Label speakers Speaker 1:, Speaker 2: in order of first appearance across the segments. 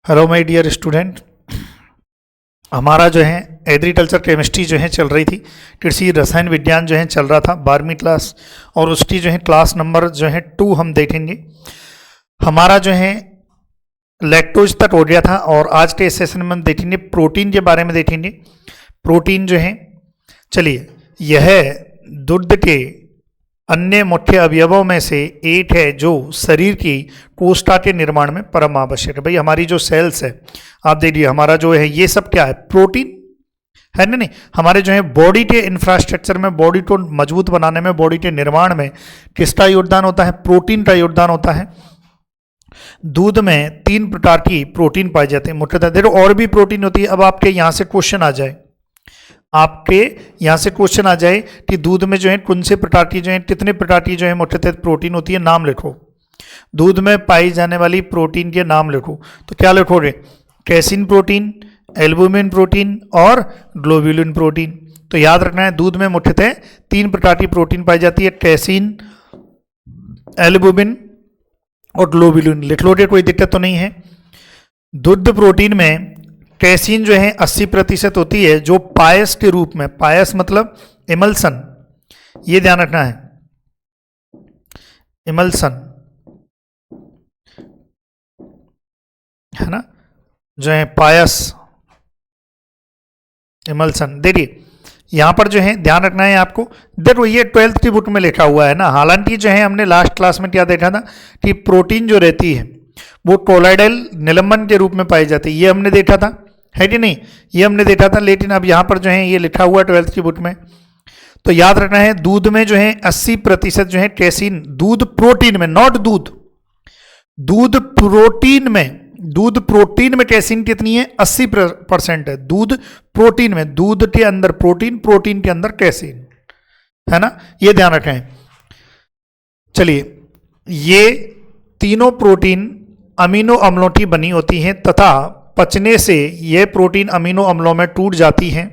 Speaker 1: Hello my dear student, हमारा जो है एग्रीकल्चर केमिस्ट्री जो है चल रही थी। कृषि रसायन विज्ञान जो है चल रहा था 12वीं क्लास, और उसकी जो है क्लास नंबर जो है 2 हम देखेंगे। हमारा जो है लैक्टोज तक हो गया था, और आज के सेशन में हम देखेंगे प्रोटीन के बारे में देखेंगे। प्रोटीन जो है, चलिए, यह दूध के अन्य मुख्य अवयवों में से एक है जो शरीर की कोशिका के निर्माण में परम आवश्यक है। भाई हमारी जो सेल्स है, आप देखिए हमारा जो है ये सब क्या है, प्रोटीन है ना। नहीं, हमारे जो है बॉडी के इंफ्रास्ट्रक्चर में, बॉडी को मजबूत बनाने में, बॉडी के निर्माण में किसका योगदान होता है? प्रोटीन का योगदान होता है। दूध में 3 प्रकार की प्रोटीन पाई जाती है मुख्यतः। देखो और भी प्रोटीन होती है। अब आपके यहाँ से क्वेश्चन आ जाए, कि दूध में जो है कौन से प्रकार की जो है, कितने प्रकार की जो है मुख्यतः प्रोटीन होती है, नाम लिखो। दूध में पाई जाने वाली प्रोटीन के नाम लिखो। तो क्या लिखोगे? कैसिन प्रोटीन, एल्बुमिन प्रोटीन और ग्लोब्युलिन प्रोटीन। तो याद रखना है, दूध में मुख्यतः 3 प्रकार की प्रोटीन पाई जाती है, कैसिन, एल्बुमिन और ग्लोब्युलिन। लिख लोगे, कोई दिक्कत तो नहीं है। दुग्ध प्रोटीन में कैसीन जो है 80% होती है, जो पायस के रूप में, पायस मतलब इमल्सन, ये ध्यान रखना है, इमल्सन है ना, जो है पायस इमल्सन। देखिए यहां पर जो है ध्यान रखना है आपको। देखो ये 12th की बुक में लिखा हुआ है ना। हालांकि जो है हमने लास्ट क्लास में क्या देखा था कि प्रोटीन जो रहती है वो कोलाइडल निलंबन के रूप में पाई जाती है, ये हमने देखा था, है कि नहीं? ये हमने देखा था। लेकिन अब यहाँ पर जो है ये लिखा हुआ 12th की बुक में। तो याद रखना है, दूध में जो है 80% जो है कैसीन, दूध प्रोटीन में, नॉट दूध, दूध प्रोटीन में कैसीन कितनी है? 80% है। दूध प्रोटीन में, दूध के अंदर प्रोटीन, प्रोटीन के अंदर कैसीन, है ना, ये ध्यान रखें। चलिए, ये तीनों प्रोटीन अमीनो अम्लों की बनी होती हैं, तथा पचने से ये प्रोटीन अमीनो अम्लों में टूट जाती हैं,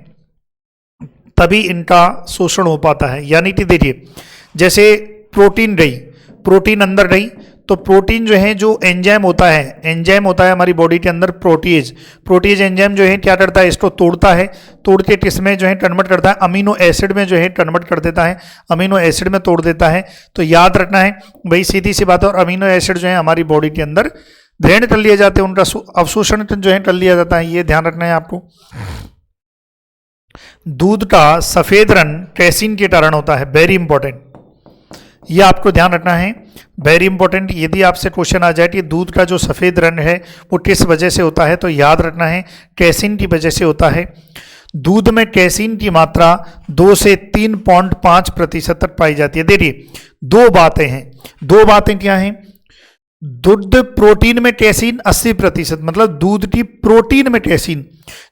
Speaker 1: तभी इनका शोषण हो पाता है। यानी कि देखिए, जैसे प्रोटीन गई, प्रोटीन अंदर गई, तो प्रोटीन जो है, जो एंजाइम होता है हमारी बॉडी के अंदर, प्रोटीज एंजाइम जो है क्या करता है? इसको तोड़ता है, तोड़ के किसमें जो है कन्वर्ट करता है? अमीनो एसिड में जो है कन्वर्ट कर देता है, अमीनो एसिड में तोड़ देता है। तो याद रखना है भाई, सीधी सी बात है। और अमीनो एसिड जो है हमारी बॉडी के अंदर ग्रहण कर लिए जाते हैं, उनका अवशोषण जो है कर लिया जाता है, ये ध्यान रखना है आपको। दूध का सफेद रंग कैसीन के कारण होता है, वेरी इंपॉर्टेंट, ये आपको ध्यान रखना है, वेरी इंपॉर्टेंट। यदि आपसे क्वेश्चन आ जाए कि दूध का जो सफेद रंग है वो किस वजह से होता है, तो याद रखना है कैसीन की वजह से होता है। दूध में कैसीन की मात्रा 2 से 3.5% तक पाई जाती है। देखिए 2 बातें हैं, 2 बातें क्या हैं? दूध प्रोटीन में कैसीन 80%, मतलब दूध की प्रोटीन में कैसीन।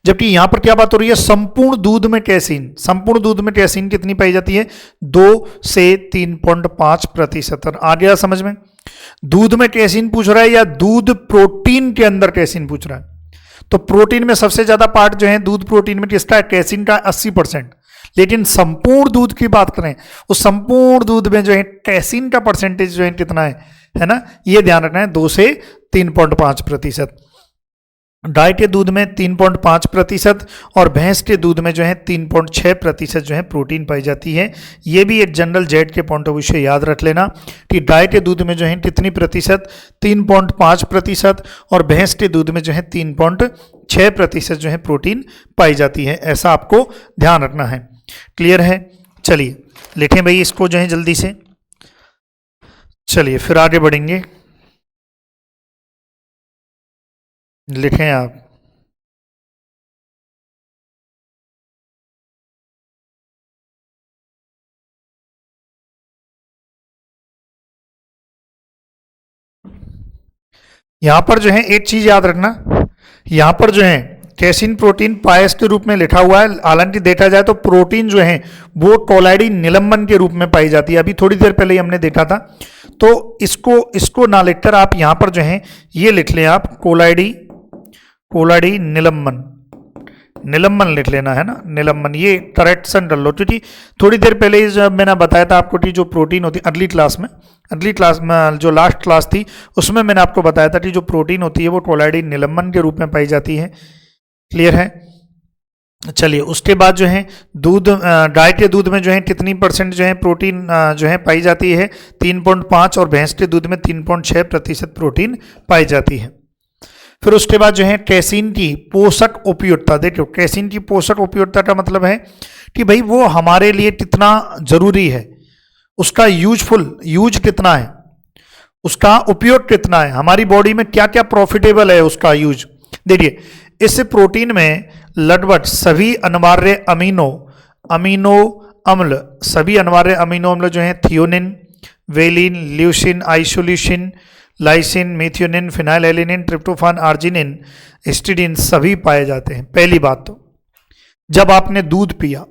Speaker 1: जबकि यहां पर क्या बात हो रही है? संपूर्ण दूध में कैसीन। संपूर्ण दूध में कैसीन कितनी पाई जाती है? 2 से 3.5%। आ गया समझ में? दूध में कैसीन पूछ रहा है या दूध प्रोटीन के अंदर कैसीन पूछ रहा है? तो प्रोटीन में सबसे ज्यादा पार्ट जो है दूध प्रोटीन में किसका है? कैसीन का 80%। लेकिन संपूर्ण दूध की बात करें, उस संपूर्ण दूध में जो है कैसीन का परसेंटेज जो है कितना है ना, ये ध्यान रखना है, 2 से 3.5%। गाय के दूध में 3.5% और भैंस के दूध में जो है 3.6% जो है प्रोटीन पाई जाती है। ये भी एक जनरल जेड के पॉइंट ऑफ व्यू से याद रख लेना कि गाय के दूध में जो है कितनी प्रतिशत? 3.5%, और भैंस के दूध में जो है 3.6% जो है प्रोटीन पाई जाती है। ऐसा आपको ध्यान रखना है। क्लियर है? चलिए लिखें भाई इसको जो है जल्दी से। चलिए फिर आगे बढ़ेंगे, लिखें आप। यहां पर जो है एक चीज याद रखना, यहां पर जो है कैसीन प्रोटीन पायस के रूप में लिखा हुआ है। हालांकि देखा जाए तो प्रोटीन जो है वो कोलाइडी निलंबन के रूप में पाई जाती है। अभी थोड़ी देर पहले हमने देखा था। तो इसको ना लिखकर आप यहां पर जो है ये लिख लें आप, कोलाइडी निलंबन, निलंबन लिख लेना है ना, निलंबन, ये करेक्शन कर लो, क्योंकि थोड़ी देर पहले ही जब मैंने बताया था आपको कि जो प्रोटीन होती है, अगली क्लास में जो लास्ट क्लास थी उसमें मैंने आपको बताया था कि जो प्रोटीन होती है वो कोलाइडिन निलंबन के रूप में पाई जाती है। क्लियर है? चलिए, उसके बाद जो है दूध, गाय के दूध में जो है कितनी परसेंट जो है प्रोटीन जो है पाई जाती है? 3.5, और भैंस के दूध में 3.6% प्रोटीन पाई जाती है। फिर उसके बाद जो है कैसीन की पोषक उपयोगिता। देखो, कैसीन की पोषक उपयोगिता का मतलब है कि भाई वो हमारे लिए कितना जरूरी है, उसका यूज कितना है, उसका उपयोग कितना है, हमारी बॉडी में क्या क्या प्रॉफिटेबल है उसका यूज। देखिए, इस प्रोटीन में लगभग सभी अनिवार्य अमीनो अम्ल, सभी अनिवार्य अमीनो अम्ल जो हैं threonine, valine, leucine, isoleucine, lysine, methionine, phenylalanine, tryptophan, arginine, histidine सभी पाए जाते हैं। पहली बात तो जब आपने दूध पिया,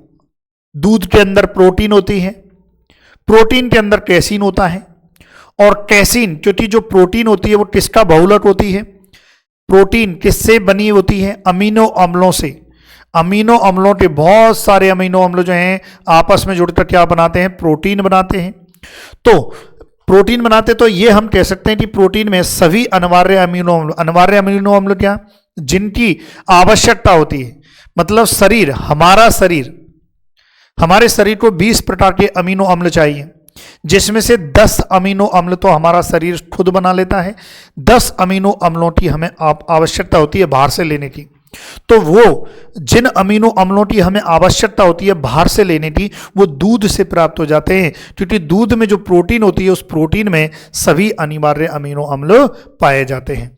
Speaker 1: दूध के अंदर प्रोटीन होती है, प्रोटीन के अंदर कैसीन होता है, और कैसीन, क्योंकि जो प्रोटीन होती है वो किसका बहुलक होती है? प्रोटीन किससे बनी होती है? अमीनो अम्लों से। अमीनो अम्लों के बहुत सारे अमीनो अम्ल जो हैं आपस में जुड़कर क्या बनाते हैं? प्रोटीन बनाते हैं। तो प्रोटीन बनाते, तो ये हम कह सकते हैं कि प्रोटीन में सभी अनिवार्य अमीनो अम्ल क्या? जिनकी आवश्यकता होती है। मतलब शरीर, हमारे शरीर को 20 प्रकार के अमीनो अम्ल चाहिए, जिसमें से 10 अमीनो अम्ल तो हमारा शरीर खुद बना लेता है, 10 अमीनो अम्लों की हमें आवश्यकता होती है बाहर से लेने की। तो वो जिन अमीनो अम्लों की हमें आवश्यकता होती है बाहर से लेने की, वो दूध से प्राप्त हो जाते हैं, क्योंकि दूध में जो प्रोटीन होती है उस प्रोटीन में सभी अनिवार्य अमीनो अम्ल पाए जाते हैं।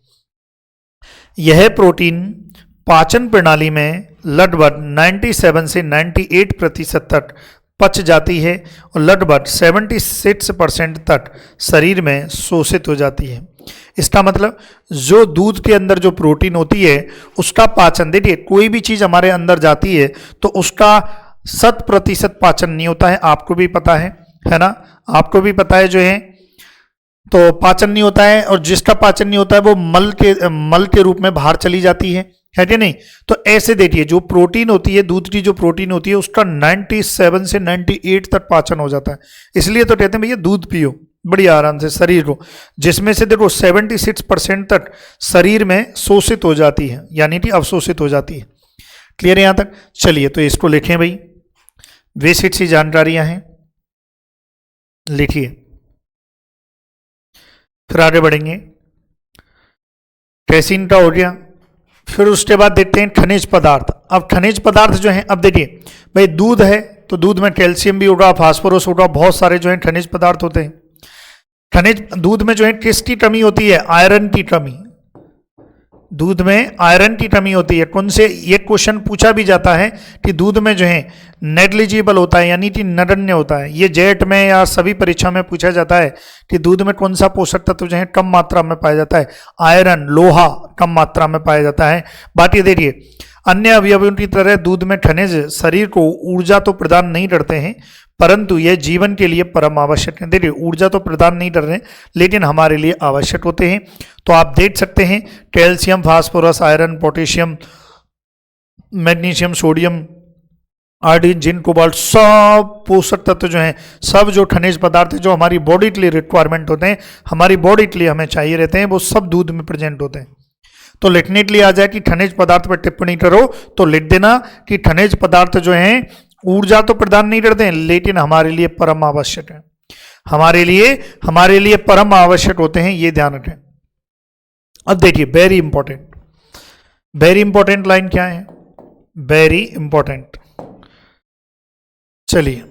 Speaker 1: यह प्रोटीन पाचन प्रणाली में लगभग 97 से 98% तक पच जाती है और लगभग 76% तक शरीर में शोषित हो जाती है। इसका मतलब जो दूध के अंदर जो प्रोटीन होती है उसका पाचन, देखिए कोई भी चीज़ हमारे अंदर जाती है तो उसका 100% पाचन नहीं होता है, आपको भी पता है ना, आपको भी पता है जो है, तो पाचन नहीं होता है, और जिसका पाचन नहीं होता है वो मल के रूप में बाहर चली जाती है कि नहीं? तो ऐसे देखिए, जो प्रोटीन होती है, दूध की जो प्रोटीन होती है उसका 97 से 98 तक पाचन हो जाता है। इसलिए तो कहते हैं भैया दूध पियो बड़ी आराम से शरीर को, जिसमें से देखो 76% तक शरीर में शोषित हो जाती है, यानी कि अवशोषित हो जाती है। क्लियर है यहाँ तक? चलिए, तो इसको लिखें भाई, बेसिक सी जानकारियां हैं, लिखिए, फिर आगे बढ़ेंगे। कैसीन का हो गया, फिर उसके बाद देखते हैं खनिज पदार्थ। अब खनिज पदार्थ जो हैं, अब देखिए भाई दूध है तो दूध में कैल्शियम भी होगा, फास्फोरस होगा, बहुत सारे जो हैं खनिज पदार्थ होते हैं। खनिज दूध में जो है किसकी कमी होती है? आयरन की कमी। दूध में आयरन की कमी होती है। कौन से, ये क्वेश्चन पूछा भी जाता है कि दूध में जो है नेग्लिजिबल होता है, यानी कि नगण्य होता है। ये जेट में या सभी परीक्षा में पूछा जाता है कि दूध में कौन सा पोषक तत्व जो है कम मात्रा में पाया जाता है? आयरन, लोहा कम मात्रा में पाया जाता है। बाकी देखिए, अन्य अवयवों की तरह दूध में खनिज शरीर को ऊर्जा तो प्रदान नहीं करते हैं, परंतु यह जीवन के लिए परम आवश्यक है। देखिए, ऊर्जा तो प्रदान नहीं कर रहे, लेकिन हमारे लिए आवश्यक होते हैं। तो आप देख सकते हैं calcium, phosphorus, iron, potassium, magnesium, sodium, iodine, zinc, cobalt, सब पोषक तत्व जो हैं, सब जो खनिज पदार्थ जो हमारी बॉडी के लिए रिक्वायरमेंट होते हैं, हमारी बॉडी के लिए हमें चाहिए रहते हैं, वो सब दूध में प्रेजेंट होते हैं। तो लिखने के लिए आ जाए कि खनिज पदार्थ पर टिप्पणी करो तो लिख देना कि खनिज पदार्थ जो हैं ऊर्जा तो प्रदान नहीं करते हैं, लेकिन हमारे लिए परम आवश्यक है, हमारे लिए परम आवश्यक होते हैं, ये ध्यान रखें। अब देखिए, वेरी इंपॉर्टेंट लाइन क्या है? वेरी इंपॉर्टेंट, चलिए,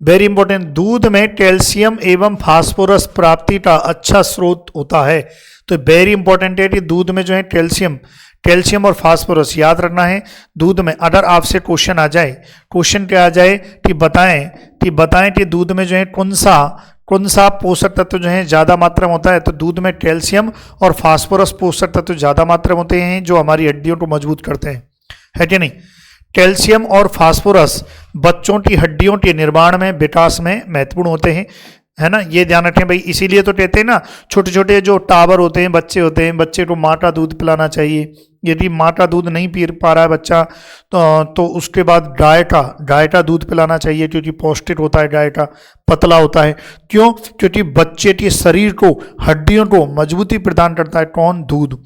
Speaker 1: वेरी इंपॉर्टेंट, दूध में कैल्शियम एवं फास्फोरस प्राप्ति का अच्छा स्रोत होता है। तो वेरी इंपॉर्टेंट है कि दूध में जो है कैल्शियम और फास्फोरस याद रखना है। दूध में अगर आपसे क्वेश्चन आ जाए, क्वेश्चन क्या आ जाए कि बताएं कि दूध में जो है कौन सा पोषक तत्व जो है ज़्यादा मात्रा में होता है, तो दूध में कैल्शियम और फास्फोरस पोषक तत्व ज़्यादा मात्रा में होते हैं जो हमारी हड्डियों को मजबूत करते हैं, है कि नहीं? कैल्शियम और फास्फोरस बच्चों की हड्डियों के निर्माण में, विकास में महत्वपूर्ण होते हैं, है ना? ये ध्यान रखें भाई। इसीलिए तो कहते हैं ना, छोटे छोटे जो टावर होते हैं, बच्चे को माँ का दूध पिलाना चाहिए, यदि माँ का दूध नहीं पी पा रहा है बच्चा तो उसके बाद गाय का दूध पिलाना चाहिए, क्योंकि पौष्टिक होता है, गाय का पतला होता है। क्यों? क्योंकि बच्चे के शरीर को, हड्डियों को मजबूती प्रदान करता है कौन? दूध।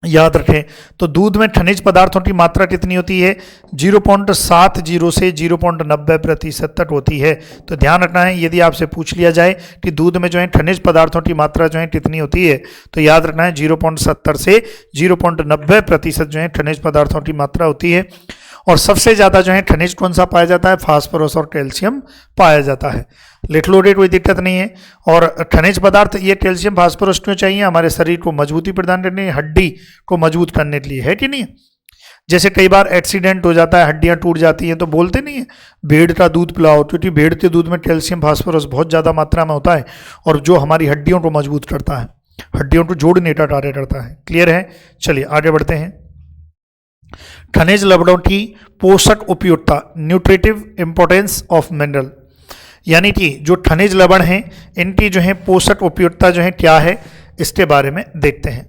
Speaker 1: याद रखें। तो दूध में खनिज पदार्थों की मात्रा कितनी होती है? 0.70 से 0.90% तक होती है। तो ध्यान रखना है, यदि आपसे पूछ लिया जाए कि दूध में जो है खनिज पदार्थों की मात्रा जो है कितनी होती है, तो याद रखना है 0.70 से 0.90% जो है खनिज पदार्थों की मात्रा होती है। और सबसे ज़्यादा जो है खनिज कौन सा पाया जाता है? फास्फोरस और कैल्शियम पाया जाता है। लिख लो, कोई दिक्कत नहीं है। और खनिज पदार्थ ये कैल्शियम फास्फोरस क्यों चाहिए? हमारे शरीर को मजबूती प्रदान करने, हड्डी को मजबूत करने के लिए, है कि नहीं? जैसे कई बार एक्सीडेंट हो जाता है, हड्डियां टूट जाती हैं, तो बोलते नहीं है भेड़ का दूध पिलाओ, क्योंकि भेड़ के दूध में कैल्शियम फास्फोरस बहुत ज़्यादा मात्रा में होता है और जो हमारी हड्डियों को मजबूत करता है, हड्डियों को जोड़ने का कार्य करता है। क्लियर है? चलिए आगे बढ़ते हैं। खनिज लवणों की पोषक उपयोगिता, न्यूट्रिटिव इंपॉर्टेंस ऑफ मिनरल, यानी कि जो खनिज लवण हैं इनकी जो है पोषक उपयोगिता जो है क्या है, इसके बारे में देखते हैं।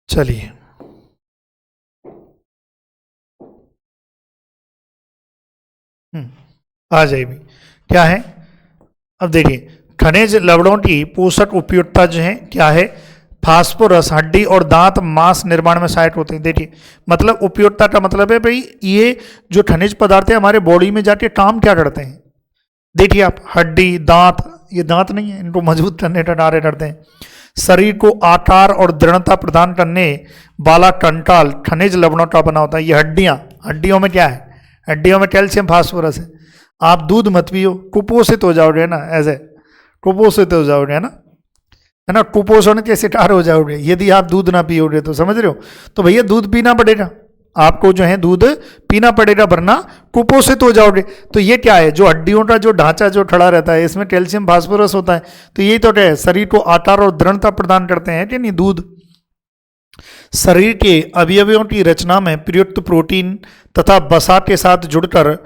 Speaker 1: चलिए आ जाइए भी, क्या है? अब देखिए, खनिज लवणों की पोषक उपयोगिता जो है क्या है? फास्फोरस हड्डी और दांत मांस निर्माण में सहायक होते हैं। देखिए, मतलब उपयोगिता का मतलब है भाई ये जो खनिज पदार्थ है हमारे बॉडी में जाके काम क्या करते हैं। देखिए आप, हड्डी, दांत, ये दांत नहीं है, इनको मजबूत करने का कार्य करते हैं। शरीर को आकार और दृढ़ता प्रदान करने वाला कंकाल खनिज लवणों का बना होता है। ये हड्डियों में क्या है? हड्डियों में कैल्शियम फास्फोरस है। आप दूध मत पियो, कुपोषित हो जाओगे ना, ऐसे कुपोषित हो जाओगे, है ना, कुपोषण के शिकार हो जाओगे यदि आप दूध ना पियोगे तो, समझ रहे हो? तो भैया दूध पीना पड़ेगा आपको, जो है दूध पीना पड़ेगा, वरना कुपोषित हो जाओगे। तो ये क्या है? जो हड्डियों का जो ढांचा जो खड़ा रहता है, इसमें कैल्शियम फास्फोरस होता है। तो यही तो क्या है? शरीर को आकार और दृढ़ता प्रदान करते हैं कि नहीं? दूध शरीर के अवयवों की रचना में प्रयुक्त प्रोटीन तथा वसा के साथ जुड़कर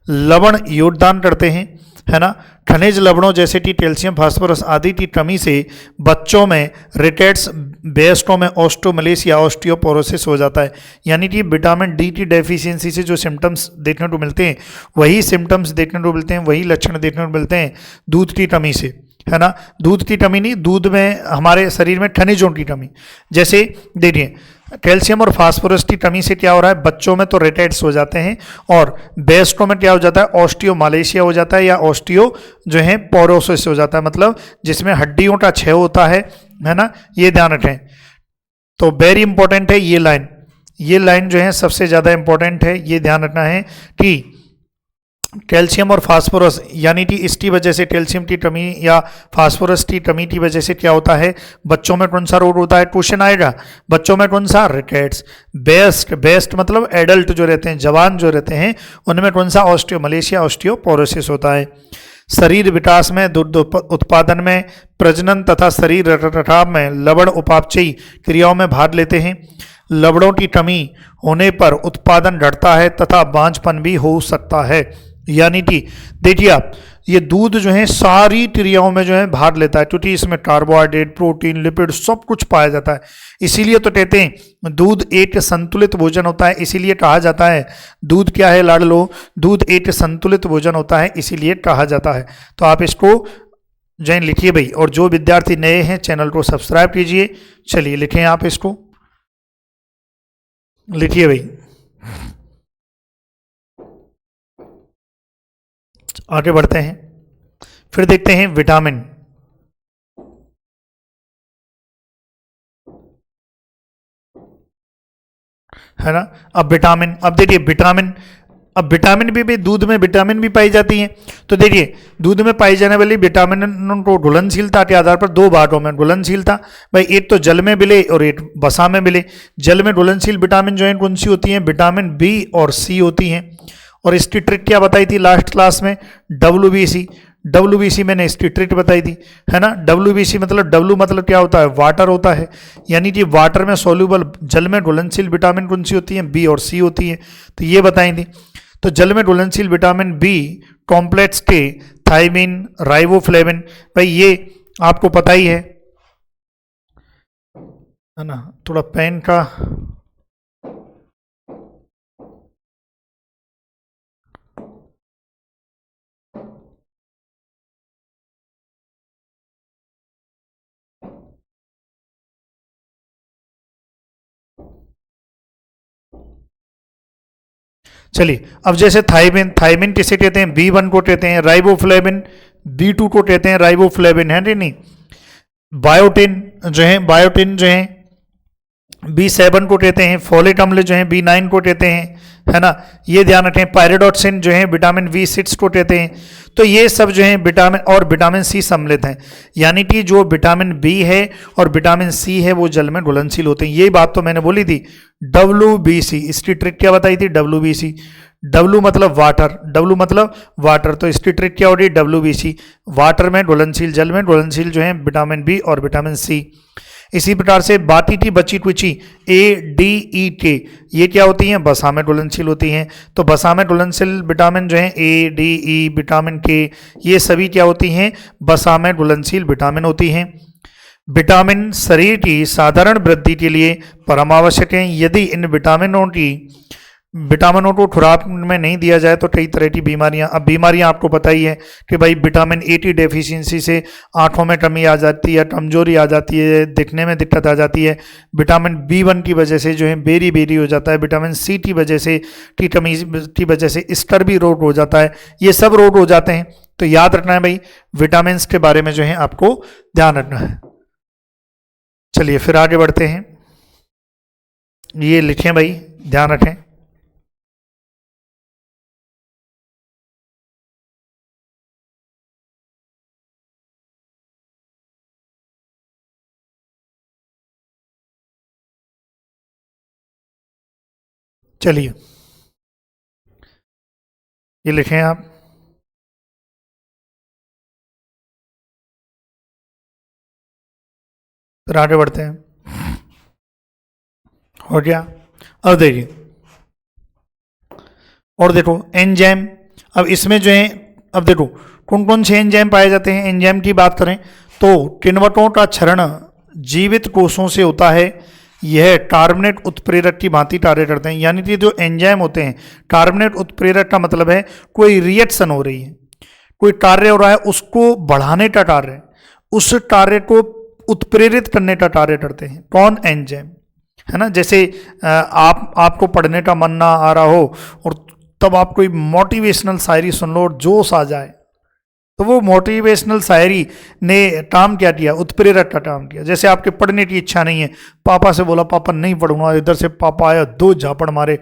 Speaker 1: लवण योगदान करते हैं, है ना। खनिज लवणों जैसे कि कैल्शियम फास्फोरस आदि की कमी से बच्चों में रिकेट्स, बेस्टों में ऑस्टोमलेसिया, ऑस्टियोपोरोसिस हो जाता है। यानी कि विटामिन डी की डेफिशिएंसी से जो सिम्टम्स देखने को मिलते हैं, वही सिम्टम्स देखने को मिलते हैं, वही लक्षण देखने को मिलते हैं दूध की कमी से, है ना। दूध की कमी नहीं, दूध में हमारे शरीर में खनिजों की कमी। जैसे देखिए, कैल्शियम और फास्फोरस की कमी से क्या हो रहा है? बच्चों में तो रेटेट्स हो जाते हैं, और बेस्टों में क्या हो जाता है? ऑस्टियोमालेशिया हो जाता है, या ऑस्टियो जो है पोरोसिस हो जाता है, मतलब जिसमें हड्डियों का क्षय होता है ना। ये ध्यान रखें। तो वेरी इंपॉर्टेंट है ये लाइन जो है सबसे ज़्यादा इंपॉर्टेंट है। ये ध्यान रखना है कि कैल्शियम और फास्फोरस, यानी कि इसकी वजह से, कैल्शियम की कमी या फास्फोरस की कमी की वजह से क्या होता है? बच्चों में कौन सा रोग होता है? क्वेश्चन आएगा, बच्चों में कौन सा? रिकेट्स। बेस्ट मतलब एडल्ट जो रहते हैं, जवान जो रहते हैं, उनमें कौन सा? ऑस्टियोमलेशिया, ऑस्टियोपोरोसिस होता है। शरीर विकास में, दुग्ध उत्पादन में, प्रजनन तथा शरीर रखरखाव में लवण उपापचयी क्रियाओं में भाग लेते हैं। लवणों की कमी होने पर उत्पादन घटता है तथा बांझपन भी हो सकता है। यानी कि देखिए आप, ये दूध जो है सारी क्रियाओं में जो है भाग लेता है, क्योंकि इसमें कार्बोहाइड्रेट, प्रोटीन, लिपिड सब कुछ पाया जाता है। इसीलिए तो कहते हैं दूध एक संतुलित भोजन होता है। इसीलिए कहा जाता है दूध क्या है लाडलो? दूध एक संतुलित भोजन होता है, इसीलिए कहा जाता है। तो आप इसको जो लिखिए भाई, और जो विद्यार्थी नए हैं चैनल को सब्सक्राइब कीजिए। चलिए लिखें, आप इसको लिखिए भाई। आगे बढ़ते हैं, फिर देखते हैं विटामिन। है ना। अब विटामिन, अब देखिए विटामिन, अब विटामिन भी दूध में विटामिन भी पाई जाती है। तो देखिए, दूध में पाई जाने वाली विटामिन को घुलनशीलता के आधार पर दो भागों में घुलनशीलता, भाई एक तो जल में मिले और एक वसा में मिले। जल में घुलनशील विटामिन जो है कौन सी होती है? विटामिन बी और सी होती हैं। और इसकी ट्रिक क्या बताई थी लास्ट क्लास में? WBC मैंने इसकी ट्रिक बताई थी, है ना। WBC मतलब, W मतलब क्या होता है? वाटर होता है। यानी कि वाटर में सोल्यूबल, जल में घुलनशील विटामिन कौन सी होती है? बी और सी होती है। तो ये बताई थी। तो जल में घुलनशील विटामिन बी कॉम्प्लेक्स के थायमिन, राइबोफ्लेविन, भाई ये आपको पता ही है ना। थोड़ा पेन का चलिए, अब जैसे थाइमिन, थाइमिन किसे कहते हैं? B1 को कहते हैं। राइबोफ्लेविन B2 को कहते हैं राइबोफ्लेविन, है नहीं। बायोटिन जो है, बायोटिन जो है B7 को कहते हैं। फोलिक अम्ल जो है B9 को कहते हैं, है ना। ये ध्यान रखें। पायरिडोक्सिन जो है विटामिन B6 को कहते हैं। तो ये सब जो है विटामिन और विटामिन सी सम्मिलित हैं, यानी कि जो विटामिन बी है और विटामिन सी है वो जल में घुलनशील होते हैं। यही बात तो मैंने बोली थी। WBC, इसकी ट्रिक क्या बताई थी? WBC, W मतलब वाटर, W मतलब वाटर, तो इसकी ट्रिक क्या हो रही? WBC, वाटर में घुलनशील, जल में घुलनशील जो है विटामिन बी और विटामिन सी। इसी प्रकार से बाती टी बची कुची ADEK, ये क्या होती हैं? बसा में घुलनशील होती हैं। तो बसा में घुलनशील विटामिन जो है ADE, विटामिन K, ये सभी क्या होती हैं? बसा में घुलनशील विटामिन होती हैं। विटामिन शरीर की साधारण वृद्धि के लिए परम आवश्यक है। यदि इन विटामिनों को खुराक में नहीं दिया जाए तो कई तरह की बीमारियां, अब बीमारियां आपको पता ही है कि भाई विटामिन A की डेफिशिएंसी से आंखों में कमी आ जाती है, कमजोरी आ जाती है, दिखने में दिक्कत आ जाती है। विटामिन B1 की वजह से जो है बेरी बेरी हो जाता है। विटामिन C की वजह से, की कमी की वजह से स्कर्वी रोग हो जाता है। ये सब रोग हो जाते हैं। तो याद रखना है भाई, विटामिन के बारे में जो है आपको ध्यान रखना है। चलिए फिर आगे बढ़ते हैं। ये लिखें भाई, ध्यान रखें। चलिए ये लिखें आप। फिर आगे बढ़ते हैं। हो गया। अब देखिए, और देखो एंजाइम। अब इसमें जो है, अब देखो कौन कौन से एंजाइम पाए जाते हैं। एंजाइम की बात करें तो किण्वकों का क्षरण जीवित कोषों से होता है। यह कार्बोनेट उत्प्रेरक की भांति कार्य करते हैं। यानी कि जो एंजाइम होते हैं, कार्बोनेट उत्प्रेरक का मतलब है कोई रिएक्शन हो रही है, कोई कार्य हो रहा है, उसको बढ़ाने का कार्य, उस कार्य को उत्प्रेरित करने का कार्य करते हैं। कौन? एंजाइम, है ना। जैसे आपको पढ़ने का मन ना आ रहा हो और तब आप कोई मोटिवेशनल शायरी सुन लो और जोश आ जाए, तो वो मोटिवेशनल शायरी ने काम क्या किया? उत्प्रेरक का काम किया। जैसे आपके पढ़ने की इच्छा नहीं है, पापा से बोला पापा नहीं पढ़ूंगा, इधर से पापा आया, दो झापड़ मारे।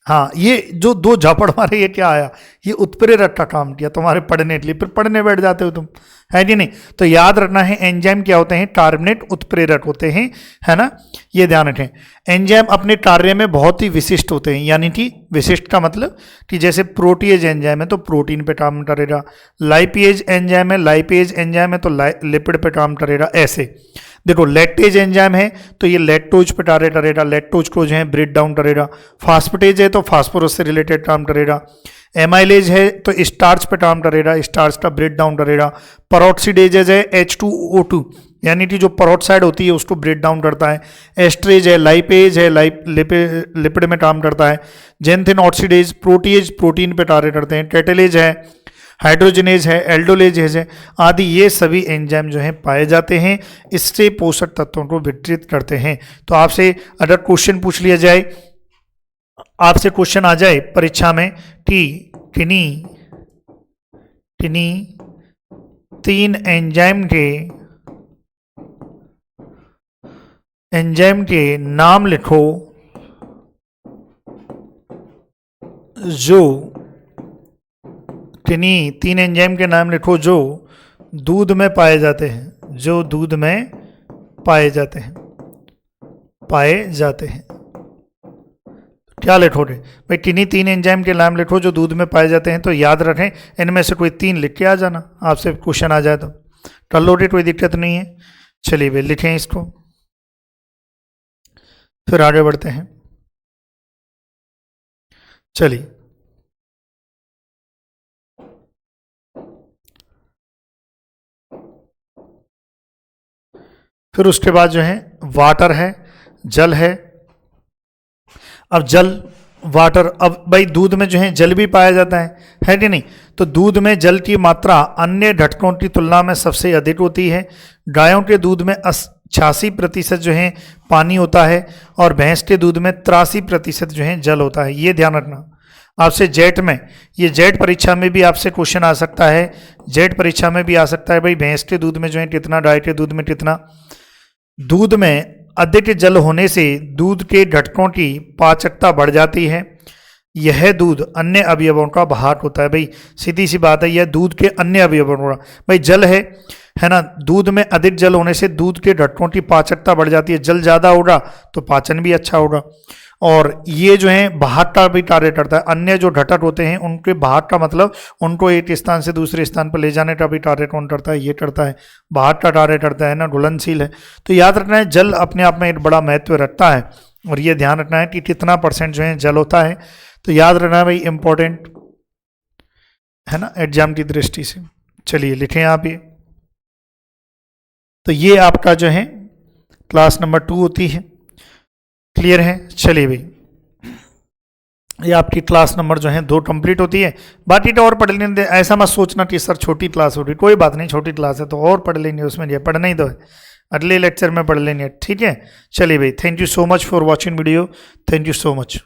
Speaker 1: हाँ, ये जो दो झापड़ मारे, ये क्या आया? ये उत्प्रेरक का काम किया तुम्हारे पढ़ने के लिए, फिर पढ़ने बैठ जाते हो तुम, है कि नहीं। तो याद रखना है, एंजाइम क्या होते हैं? कार्बोनेट उत्प्रेरक होते हैं, है ना। ये ध्यान रखें। एंजाइम अपने कार्य में बहुत ही विशिष्ट होते हैं। यानी कि विशिष्ट का मतलब कि जैसे प्रोटीएज एंजाइम है तो प्रोटीन पे काम करेगा, लाइपेज एंजाइम है, लाइपेज एंजाइम है तो लिपिड पे काम करेगा। ऐसे देखो, लैक्टेज एंजाइम है तो ये लैक्टोज पे कार्य करेगा, लैक्टोज को जो है ब्रेक डाउन करेगा। फास्फेटेज है तो फास्फोरस से रिलेटेड काम करेगा। एमाइलेज है तो स्टार्च पे काम करेगा, स्टार्च का ब्रेक डाउन करेगा। परोक्सीडेज है H2O2, यानी कि जो परोक्साइड होती है उसको ब्रेक डाउन करता है। एस्ट्रेज है, लाइपेज है, लिपिड में काम करता है। जेंथिन ऑक्सीडेज, प्रोटीएज प्रोटीन पे कार्य करते हैं। कैटेलेज है, हाइड्रोजनेज है, एल्डोलेज है आदि, ये सभी एंजाइम जो हैं पाए जाते हैं। इससे पोषक तत्वों को वितरित करते हैं। तो आपसे अगर क्वेश्चन पूछ लिया जाए, आपसे क्वेश्चन आ जाए परीक्षा में कि किन्हीं किन्हीं तीन एंजाइम के नाम लिखो जो, किन्हीं तीन एंजाइम के नाम लिखो जो दूध में पाए जाते हैं, जो दूध में पाए जाते हैं, पाए जाते हैं। क्या लिखोगे भाई? किन्हीं तीन एंजाइम के नाम लिखो जो दूध में पाए जाते हैं। तो याद रखें, इनमें से कोई तीन लिख के आ जाना, आपसे क्वेश्चन आ जाए तो कर लोगे, कोई दिक्कत नहीं है। चलिए भाई लिखें इसको, फिर आगे बढ़ते हैं। चलिए फिर उसके बाद जो है वाटर है, जल है। अब जल, वाटर, अब भाई दूध में जो है जल भी पाया जाता है कि नहीं? तो दूध में जल की मात्रा अन्य घटकों की तुलना में सबसे अधिक होती है। गायों के दूध में 86% जो है पानी होता है और भैंस के दूध में 83% जो है जल होता है। ये ध्यान रखना। आपसे जेट में, ये जेट परीक्षा में भी आपसे क्वेश्चन आ सकता है, जेट परीक्षा में भी आ सकता है भाई भैंस के दूध में जो है कितना, गाय के दूध में कितना। दूध में अधिक जल होने से दूध के घटकों की पाचकता बढ़ जाती है। यह दूध अन्य अवयवों का भाग होता है। भाई सीधी सी बात है, यह दूध के अन्य अवयवों का, भाई जल है ना, दूध में अधिक जल होने से दूध के घटकों की पाचकता बढ़ जाती है। जल ज़्यादा होगा तो पाचन भी अच्छा होगा, और ये जो है भाग का भी कार्य करता है। अन्य जो घटक होते हैं उनके भाग का मतलब उनको एक स्थान से दूसरे स्थान पर ले जाने का भी कार्य कौन करता है? ये करता है, भाग का कार्य करता है ना, घुलनशील है। तो याद रखना है जल अपने आप में एक बड़ा महत्व रखता है, और ये ध्यान रखना है कि कितना % जो है जल होता है। तो याद रखना है भाई, इंपॉर्टेंट है ना एग्जाम की दृष्टि से। चलिए लिखें आप ये। तो ये आपका जो है क्लास नंबर 2 होती है। क्लियर है? चलिए भाई, ये आपकी क्लास नंबर जो है 2 कंप्लीट होती है। बाकी तो और पढ़ लेंगे, ऐसा मत सोचना कि सर छोटी क्लास होगी, कोई बात नहीं, छोटी क्लास है तो और पढ़ लेंगे, उसमें ये पढ़ना ही तो है, अगले लेक्चर में पढ़ लेंगे। ठीक है, चलिए भाई, thank you so much for watching video, thank you so much.